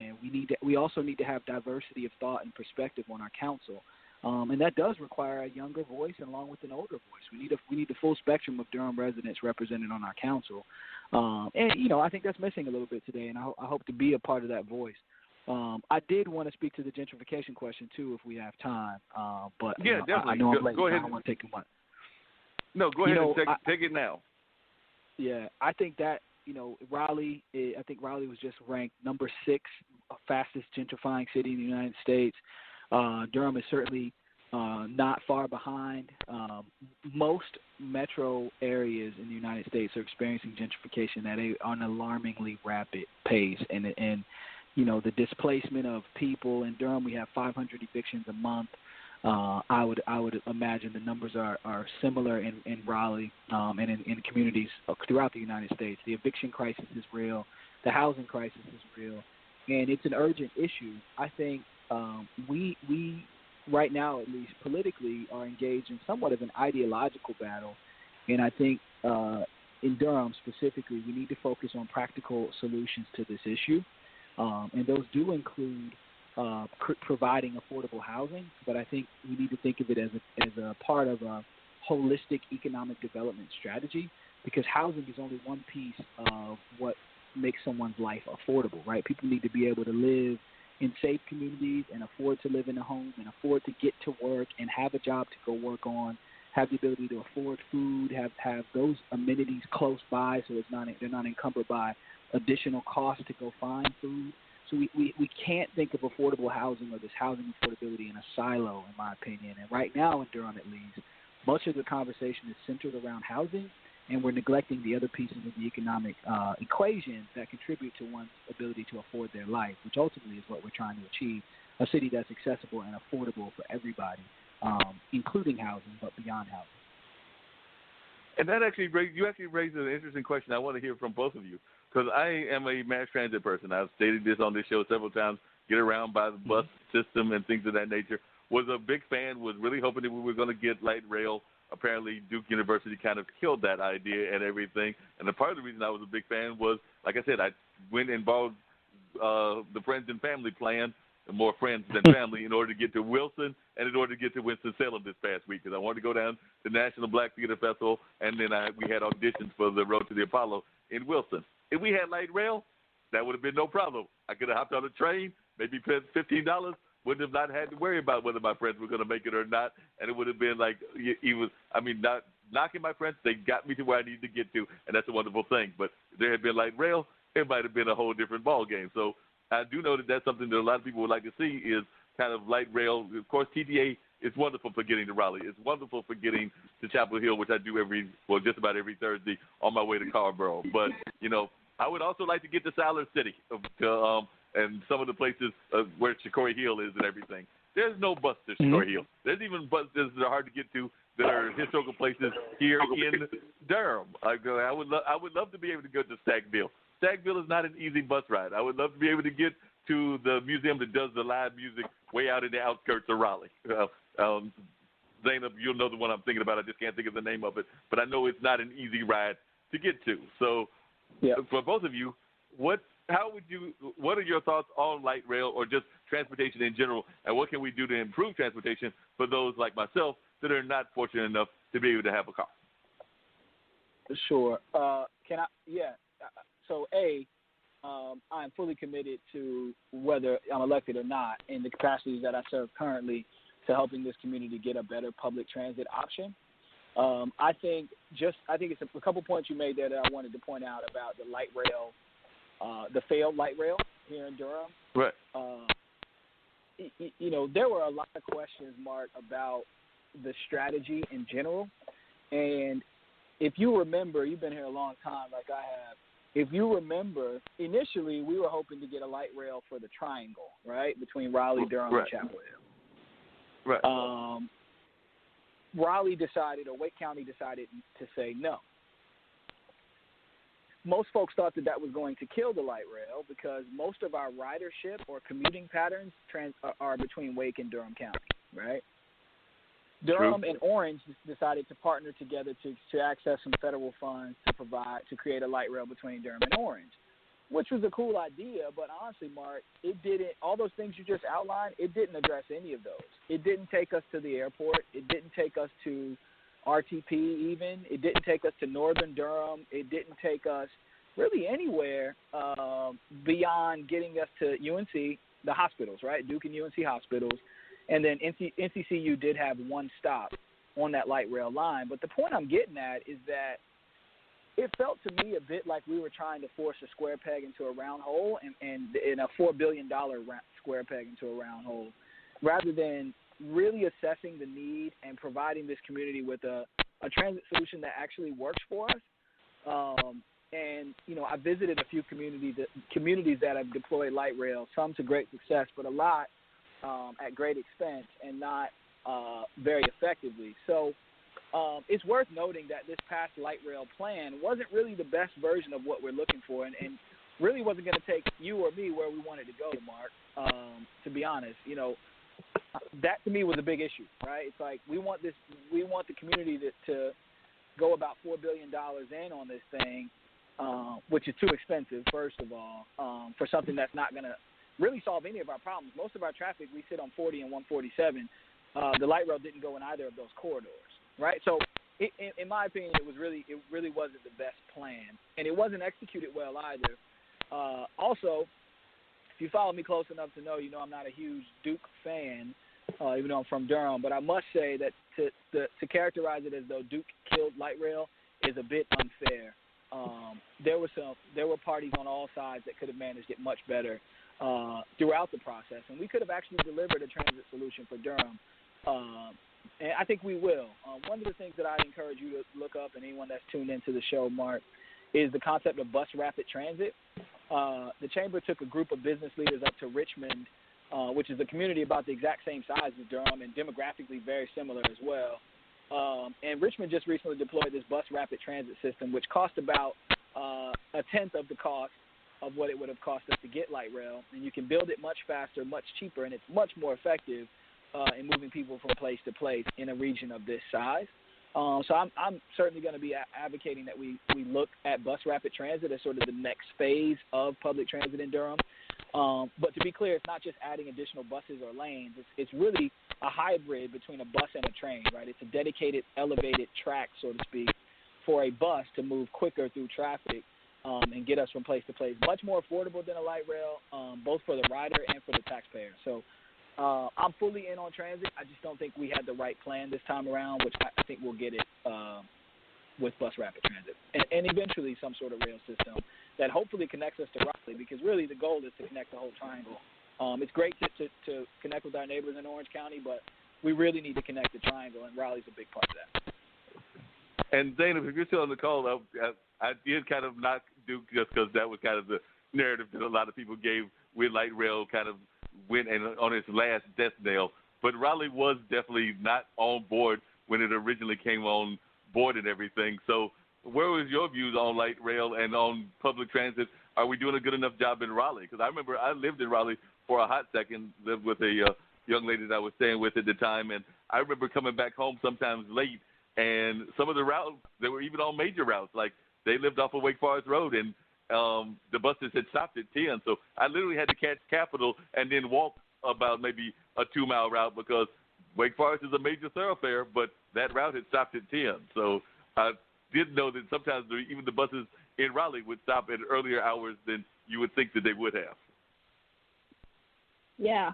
and we also need to have diversity of thought and perspective on our council. And that does require a younger voice along with an older voice. We need the full spectrum of Durham residents represented on our council. And I think that's missing a little bit today, and I hope to be a part of that voice. I did want to speak to the gentrification question too, if we have time. But yeah, definitely. I know I'm late. Go ahead. I don't want to take too much. No, go ahead and take it now. Yeah, I think that Raleigh. I think Raleigh was just ranked number 6 fastest gentrifying city in the United States. Durham is certainly not far behind. Most metro areas in the United States are experiencing gentrification at an alarmingly rapid pace, and the displacement of people in Durham. We have 500 evictions a month. I would imagine the numbers are similar in Raleigh and in communities throughout the United States. The eviction crisis is real. The housing crisis is real, and it's an urgent issue. I think we right now, at least politically, are engaged in somewhat of an ideological battle, and I think in Durham specifically, we need to focus on practical solutions to this issue, and those do include providing affordable housing, but I think we need to think of it as a part of a holistic economic development strategy, because housing is only one piece of what makes someone's life affordable, right? People need to be able to live in safe communities and afford to live in a home and afford to get to work and have a job to go work on, have the ability to afford food, have those amenities close by so they're not encumbered by additional costs to go find food. So we can't think of affordable housing or this housing affordability in a silo, in my opinion. And right now in Durham, at least, much of the conversation is centered around housing, and we're neglecting the other pieces of the economic equation that contribute to one's ability to afford their life, which ultimately is what we're trying to achieve, a city that's accessible and affordable for everybody, including housing, but beyond housing. And that you raised an interesting question I want to hear from both of you, because I am a mass transit person. I've stated this on this show several times, get around by the bus system and things of that nature. Was a big fan, was really hoping that we were going to get light rail. Apparently, Duke University kind of killed that idea and everything. And the part of the reason I was a big fan was, like I said, I went and borrowed the friends and family plan, more friends than family, in order to get to Wilson and in order to get to Winston-Salem this past week, because I wanted to go down to the National Black Theater Festival, and then we had auditions for the Road to the Apollo in Wilson. If we had light rail, that would have been no problem. I could have hopped on a train, maybe paid $15, wouldn't have not had to worry about whether my friends were going to make it or not, and it would have been like, not knocking my friends, they got me to where I needed to get to, and that's a wonderful thing. But if there had been light rail, it might have been a whole different ball game. So I do know that that's something that a lot of people would like to see, is kind of light rail. Of course, TTA is wonderful for getting to Raleigh. It's wonderful for getting to Chapel Hill, which I do just about every Thursday on my way to Carborough. But, I would also like to get to Siler City and some of the places where Chicory Hill is and everything. There's no bus to Chicory Hill. There's even buses that are hard to get to that are historical places here in Durham. I would love to be able to go to Stackville. Stackville is not an easy bus ride. I would love to be able to get to the museum that does the live music way out in the outskirts of Raleigh. Zainab, you'll know the one I'm thinking about. I just can't think of the name of it. But I know it's not an easy ride to get to. So for both of you, what are your thoughts on light rail or just transportation in general, and what can we do to improve transportation for those like myself that are not fortunate enough to be able to have a car? Sure. So I'm fully committed to, whether I'm elected or not, in the capacities that I serve currently, to helping this community get a better public transit option. I think it's a couple points you made there that I wanted to point out about the light rail, the failed light rail here in Durham. Right. There were a lot of questions, Mark, about the strategy in general. And if you remember, you've been here a long time like I have. If you remember, initially we were hoping to get a light rail for the triangle, right, between Raleigh, Durham, and Chapel Hill. Right. Wake County decided to say no. Most folks thought that was going to kill the light rail, because most of our ridership or commuting patterns are between Wake and Durham County, right? Durham and Orange decided to partner together to access some federal funds to create a light rail between Durham and Orange. which was a cool idea. But honestly, Mark, it didn't. All those things you just outlined, it didn't address any of those. It didn't take us to the airport. It didn't take us to RTP even. It didn't take us to Northern Durham. It didn't take us really anywhere beyond getting us to UNC, the hospitals, right? Duke and UNC hospitals. And then NCCU did have one stop on that light rail line. But the point I'm getting at is that it felt to me a bit like we were trying to force a square peg into a round hole and in a $4 billion square peg into a round hole, rather than really assessing the need and providing this community with a transit solution that actually works for us. And, you know, I visited a few communities that have deployed light rail, some to great success, but a lot at great expense and not very effectively. So it's worth noting that this past light rail plan wasn't really the best version of what we're looking for, and really wasn't going to take you or me where we wanted to go, Mark, to be honest. You know, that to me was a big issue, right? It's like we want the community to go about $4 billion in on this thing, which is too expensive, first of all, for something that's not going to really solve any of our problems. Most of our traffic, we sit on 40 and 147. The light rail didn't go in either of those corridors, right? So in my opinion, it really wasn't the best plan, and it wasn't executed well either. Also, if you follow me close enough to know, you know I'm not a huge Duke fan, even though I'm from Durham. But I must say that to characterize it as though Duke killed light rail is a bit unfair. There were parties on all sides that could have managed it much better throughout the process, and we could have actually delivered a transit solution for Durham. And I think we will. One of the things that I encourage you to look up, and anyone that's tuned into the show, Mark, is the concept of bus rapid transit. The Chamber took a group of business leaders up to Richmond, which is a community about the exact same size as Durham and demographically very similar as well. And Richmond just recently deployed this bus rapid transit system, which cost about a tenth of the cost of what it would have cost us to get light rail. And you can build it much faster, much cheaper, and it's much more effective in moving people from place to place in a region of this size. So I'm certainly going to be advocating that we look at bus rapid transit as sort of the next phase of public transit in Durham. But to be clear, it's not just adding additional buses or lanes. It's really a hybrid between a bus and a train, right? It's a dedicated, elevated track, so to speak, for a bus to move quicker through traffic and get us from place to place. Much more affordable than a light rail, both for the rider and for the taxpayer. So I'm fully in on transit. I just don't think we had the right plan this time around, which I think we'll get it with bus rapid transit. And eventually some sort of rail system that hopefully connects us to Raleigh, because really the goal is to connect the whole triangle. It's great to connect with our neighbors in Orange County, but we really need to connect the triangle, and Raleigh's a big part of that. And Zainab, if you're still on the call, I did kind of not do just because that was kind of the narrative that a lot of people gave when light rail kind of went on its last death nail. But Raleigh was definitely not on board when it originally came on board and everything. So where was your views on light rail and on public transit? Are we doing a good enough job in Raleigh? Because I remember I lived in Raleigh for a hot second, lived with a young lady that I was staying with at the time, and I remember coming back home sometimes late, and some of the routes, they were even on major routes, like they lived off of Wake Forest Road, and the buses had stopped at 10, so I literally had to catch Capitol and then walk about maybe a 2-mile route because Wake Forest is a major thoroughfare, but that route had stopped at 10. So I did know that sometimes even the buses in Raleigh would stop at earlier hours than you would think that they would have. Yeah.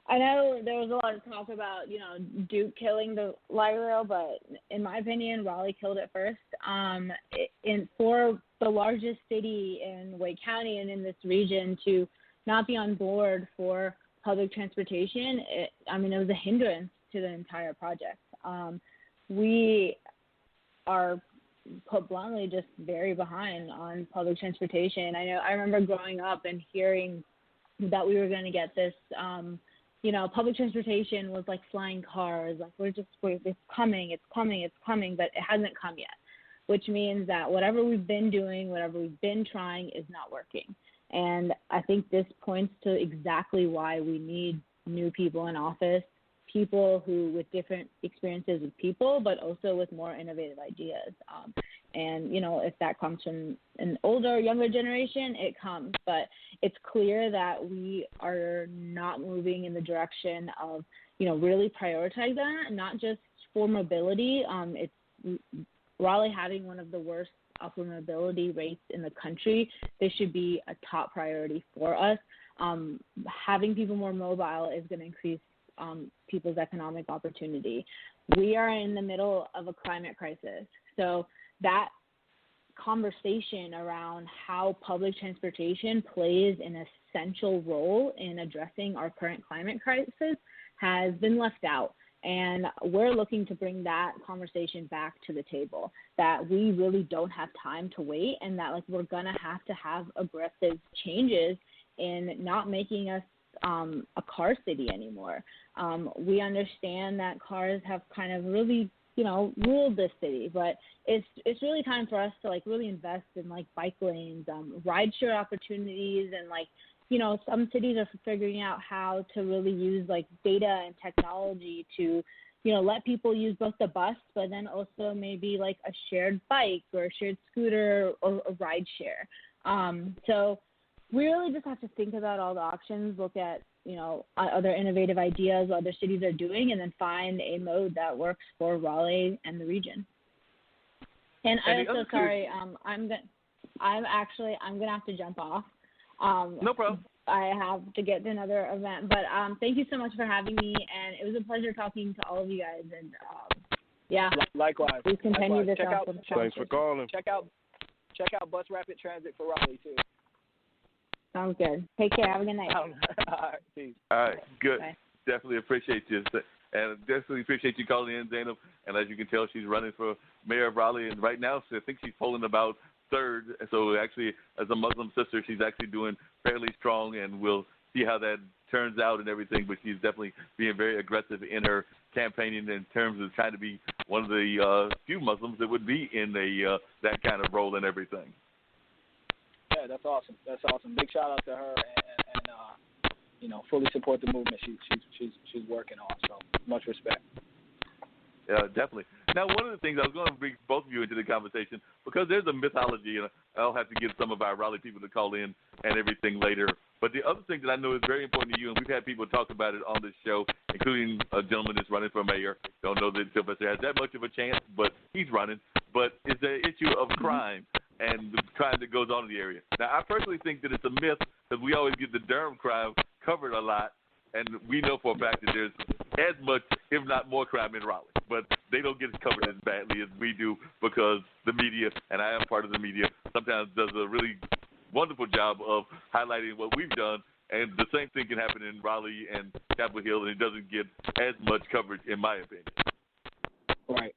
I know there was a lot of talk about, Duke killing the light rail, but in my opinion, Raleigh killed it first. For the largest city in Wake County and in this region to not be on board for public transportation, it was a hindrance to the entire project. We are, put bluntly, just very behind on public transportation. I remember growing up and hearing that we were going to get this, public transportation was like flying cars, like it's coming, but it hasn't come yet, which means that whatever we've been doing, whatever we've been trying is not working. And I think this points to exactly why we need new people in office, people who with different experiences with people, but also with more innovative ideas. And, if that comes from an older, younger generation, it comes. But it's clear that we are not moving in the direction of, really prioritize that, not just for mobility. It's Raleigh having one of the worst upward mobility rates in the country. This should be a top priority for us. Having people more mobile is going to increase people's economic opportunity. We are in the middle of a climate crisis. So that conversation around how public transportation plays an essential role in addressing our current climate crisis has been left out. And we're looking to bring that conversation back to the table, that we really don't have time to wait, and that we're going to have aggressive changes in not making us a car city anymore. We understand that cars have kind of really, ruled this city, but it's really time for us to really invest in bike lanes, rideshare opportunities, and some cities are figuring out how to really use data and technology to, let people use both the bus, but then also maybe a shared bike or a shared scooter or a rideshare. So we really just have to think about all the options, look at, other innovative ideas what other cities are doing, and then find a mode that works for Raleigh and the region. And I'm so sorry, I'm gonna have to jump off. No problem. I have to get to another event, but thank you so much for having me, and it was a pleasure talking to all of you guys. And yeah, likewise. Please continue this. Thanks for calling. Check out Bus Rapid Transit for Raleigh too. Sounds good. Take care. Have a good night. All right. Peace. All right. Good. Bye. Definitely appreciate you. And definitely appreciate you calling in, Zainab. And as you can tell, she's running for mayor of Raleigh. And right now, I think she's polling about third. So actually, as a Muslim sister, she's actually doing fairly strong. And we'll see how that turns out and everything. But she's definitely being very aggressive in her campaigning in terms of trying to be one of the few Muslims that would be in that kind of role and everything. Yeah, that's awesome. Big shout out to her, and fully support the movement she's working on. So much respect. Yeah, definitely. Now, one of the things I was going to bring both of you into the conversation because there's a mythology, and I'll have to get some of our Raleigh people to call in and everything later. But the other thing that I know is very important to you, and we've had people talk about it on this show, including a gentleman that's running for mayor. Don't know that Sylvester has that much of a chance, but he's running. But it's the issue of crime and the crime that goes on in the area. Now, I personally think that it's a myth because we always get the Durham crime covered a lot, and we know for a fact that there's as much, if not more, crime in Raleigh. But they don't get covered as badly as we do because the media, and I am part of the media, sometimes does a really wonderful job of highlighting what we've done, and the same thing can happen in Raleigh and Chapel Hill, and it doesn't get as much coverage, in my opinion. Right.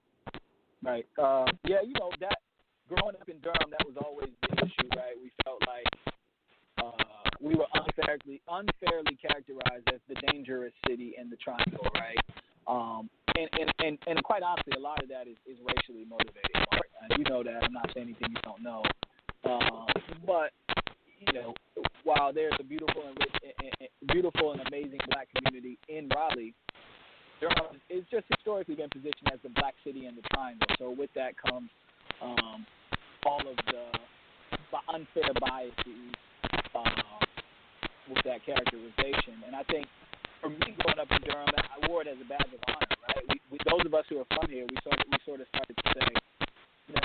Yeah, that growing up in Durham, that was always the issue, right? We felt like we were unfairly characterized as the dangerous city in the Triangle, right? And quite honestly, a lot of that is racially motivated. You know that. I'm not saying anything you don't know. But while there's a beautiful and amazing Black community in Raleigh, Durham is just historically been positioned as the Black city in the Triangle. So with that comes all of the unfair biases with that characterization. And I think for me, growing up in Durham, I wore it as a badge of honor, right? We those of us who are from here, we sort of started to say,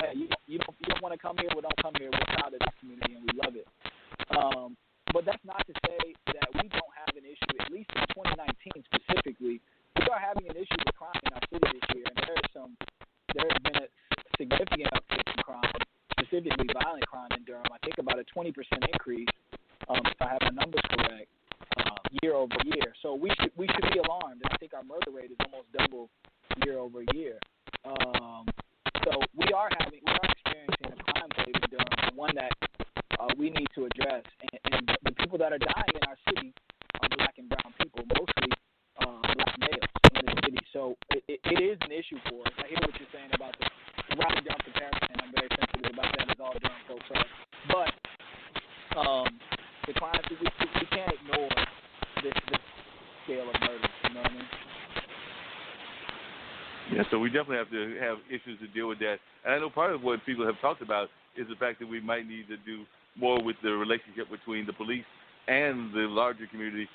hey, you don't want to come here, well, don't come here. We're proud of this community and we love it. But that's not to say that we don't have an issue, at least in 2019 specifically. We are having an issue with crime in our city this year, and there has been a significant uptick in crime, specifically violent crime in Durham. I think about a 20% increase, if I have my numbers correct, year over year. So we should be alarmed, and I think our murder rate is almost double year over year. So we are experiencing a crime wave in Durham, and one that we need to address. And the people that are dying in our city are Black and brown people, mostly Black males in the city. So it is an issue for us. I hear what you're saying about the Raleigh-Durham comparison. I'm very sensitive about that, as all Durham folks are. But the crime, we can't ignore this scale of murder. You know what I mean? Yeah, so we definitely have to have issues to deal with that. And I know part of what people have talked about is the fact that we might need to do more with the relationship between the police and the larger community